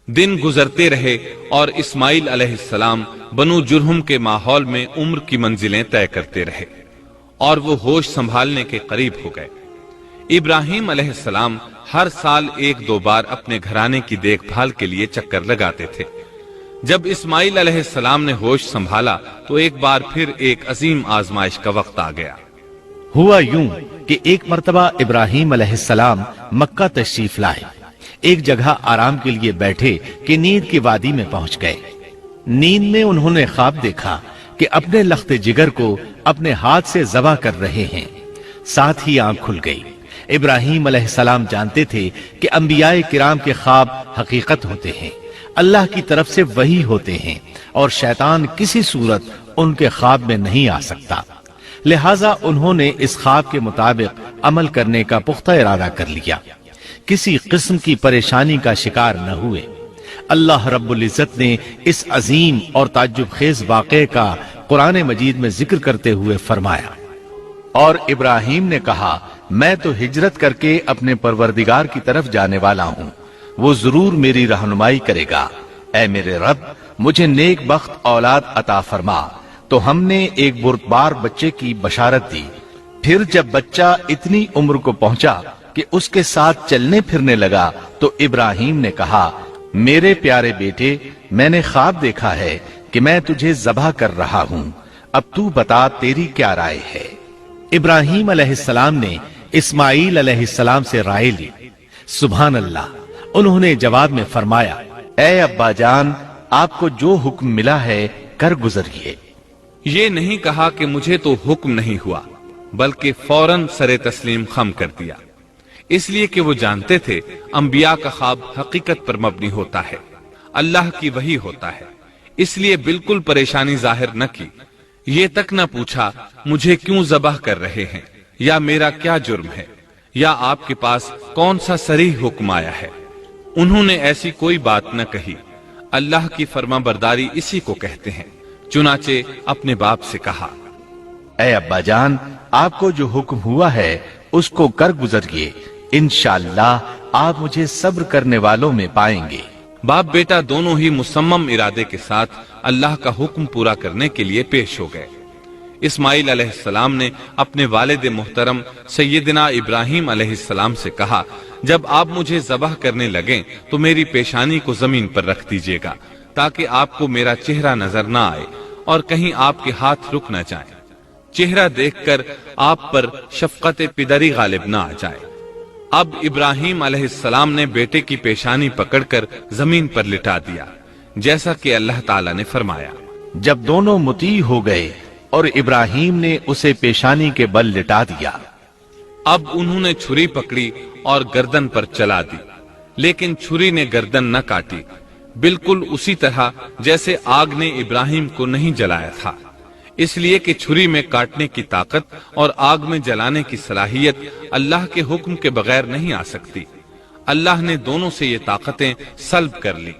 دن گزرتے رہے اور اسماعیل علیہ السلام بنو جرہم کے ماحول میں عمر کی منزلیں طے کرتے رہے اور وہ ہوش سنبھالنے کے قریب ہو گئے۔ ابراہیم علیہ السلام ہر سال 1-2 بار اپنے گھرانے کی دیکھ بھال کے لیے چکر لگاتے تھے۔ جب اسماعیل علیہ السلام نے ہوش سنبھالا تو ایک بار پھر ایک عظیم آزمائش کا وقت آ گیا۔ ہوا یوں کہ ایک مرتبہ ابراہیم علیہ السلام مکہ تشریف لائے، ایک جگہ آرام کے لیے بیٹھے کہ نیند کی وادی میں پہنچ گئے۔ نیند میں انہوں نے خواب دیکھا کہ اپنے لخت جگر کو اپنے ہاتھ سے ذبح کر رہے ہیں، ساتھ ہی آنکھ کھل گئی۔ ابراہیم علیہ السلام جانتے تھے کہ انبیاء کرام کے خواب حقیقت ہوتے ہیں، اللہ کی طرف سے وحی ہوتے ہیں، اور شیطان کسی صورت ان کے خواب میں نہیں آ سکتا۔ لہٰذا انہوں نے اس خواب کے مطابق عمل کرنے کا پختہ ارادہ کر لیا، کسی قسم کی پریشانی کا شکار نہ ہوئے۔ اللہ رب العزت نے اس عظیم اور تعجب خیز واقعے کا قرآن مجید میں ذکر کرتے ہوئے فرمایا، اور ابراہیم نے کہا میں تو ہجرت کر کے اپنے پروردگار کی طرف جانے والا ہوں، وہ ضرور میری رہنمائی کرے گا۔ اے میرے رب، مجھے نیک بخت اولاد عطا فرما۔ تو ہم نے ایک بردبار بچے کی بشارت دی۔ پھر جب بچہ اتنی عمر کو پہنچا کہ اس کے ساتھ چلنے پھرنے لگا تو ابراہیم نے کہا میرے پیارے بیٹے، میں نے خواب دیکھا ہے کہ میں تجھے ذبح کر رہا ہوں، اب تو بتا تیری کیا رائے ہے؟ ابراہیم علیہ السلام نے اسماعیل علیہ السلام سے رائے لی۔ سبحان اللہ، انہوں نے جواب میں فرمایا اے ابا جان، آپ کو جو حکم ملا ہے کر گزریے۔ یہ نہیں کہا کہ مجھے تو حکم نہیں ہوا، بلکہ فوراً سر تسلیم خم کر دیا، اس لیے کہ وہ جانتے تھے انبیاء کا خواب حقیقت پر مبنی ہوتا ہے، اللہ کی وحی ہوتا ہے، اس لیے بالکل پریشانی ظاہر نہ کی، یہ تک نہ پوچھا مجھے کیوں ذبح کر رہے ہیں، یا میرا کیا جرم ہے، یا آپ کے پاس کون سا صریح حکم آیا ہے۔ انہوں نے ایسی کوئی بات نہ کہی۔ اللہ کی فرما برداری اسی کو کہتے ہیں۔ چنانچہ اپنے باپ سے کہا اے ابا جان، آپ کو جو حکم ہوا ہے اس کو کر گزریے، انشاءاللہ آپ مجھے صبر کرنے والوں میں پائیں گے۔ باپ بیٹا دونوں ہی مصمم ارادے کے ساتھ اللہ کا حکم پورا کرنے کے لیے پیش ہو گئے۔ اسماعیل علیہ السلام نے اپنے والد محترم سیدنا ابراہیم علیہ السلام سے کہا جب آپ مجھے ذبح کرنے لگیں تو میری پیشانی کو زمین پر رکھ دیجیے گا تاکہ آپ کو میرا چہرہ نظر نہ آئے اور کہیں آپ کے ہاتھ رک نہ جائیں، چہرہ دیکھ کر آپ پر شفقت پدری غالب نہ آ جائے۔ اب ابراہیم علیہ السلام نے بیٹے کی پیشانی پکڑ کر زمین پر لٹا دیا، جیسا کہ اللہ تعالیٰ نے فرمایا۔ جب دونوں مطیع ہو گئے اور ابراہیم نے اسے پیشانی کے بل لٹا دیا، اب انہوں نے چھری پکڑی اور گردن پر چلا دی، لیکن چھری نے گردن نہ کاٹی، بالکل اسی طرح جیسے آگ نے ابراہیم کو نہیں جلایا تھا، اس لیے کہ چھری میں کاٹنے کی طاقت اور آگ میں جلانے کی صلاحیت اللہ کے حکم کے بغیر نہیں آ سکتی۔ اللہ نے دونوں سے یہ طاقتیں سلب کر لی۔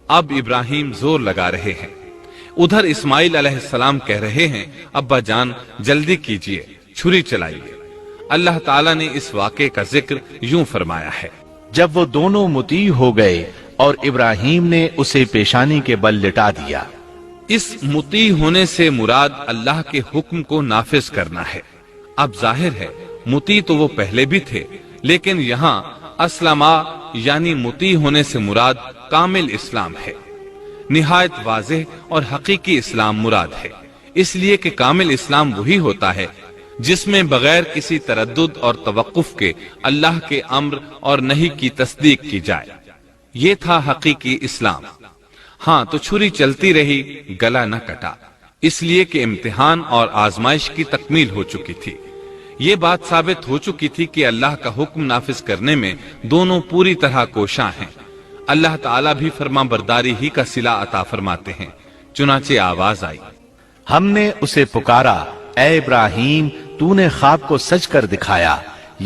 اب ابراہیم زور لگا رہے ہیں، ادھر اسماعیل علیہ السلام کہہ رہے ہیں ابا جان جلدی کیجئے، چھری چلائیے۔ اللہ تعالیٰ نے اس واقعے کا ذکر یوں فرمایا ہے، جب وہ دونوں مطیع ہو گئے اور ابراہیم نے اسے پیشانی کے بل لٹا دیا۔ اس مطیع ہونے سے مراد اللہ کے حکم کو نافذ کرنا ہے۔ اب ظاہر ہے مطیع تو وہ پہلے بھی تھے، لیکن یہاں اسلما یعنی مطیع ہونے سے مراد کامل اسلام ہے، نہایت واضح اور حقیقی اسلام مراد ہے، اس لیے کہ کامل اسلام وہی ہوتا ہے جس میں بغیر کسی تردد اور توقف کے اللہ کے امر اور نہی کی تصدیق کی جائے، یہ تھا حقیقی اسلام۔ ہاں تو چھری چلتی رہی، گلا نہ کٹا، اس لیے کہ امتحان اور آزمائش کی تکمیل ہو چکی تھی۔ یہ بات ثابت ہو چکی تھی کہ اللہ کا حکم نافذ کرنے میں دونوں پوری طرح کوشاں ہیں۔ اللہ تعالیٰ بھی فرما برداری ہی کا صلہ عطا فرماتے ہیں۔ چنانچہ آواز آئی، ہم نے اسے پکارا اے ابراہیم، تو نے خواب کو سچ کر دکھایا،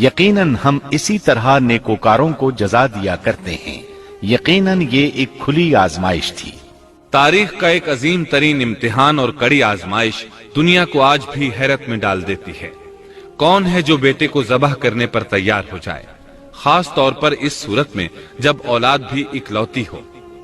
یقیناً ہم اسی طرح نیکوکاروں کو جزا دیا کرتے ہیں۔ یقیناً یہ ایک کھلی آزمائش تھی۔ تاریخ کا ایک عظیم ترین امتحان اور کڑی آزمائش دنیا کو آج بھی حیرت میں ڈال دیتی ہے۔ کون ہے جو بیٹے کو ذبح کرنے پر تیار ہو جائے، خاص طور پر اس صورت میں جب اولاد بھی اکلوتی ہو؟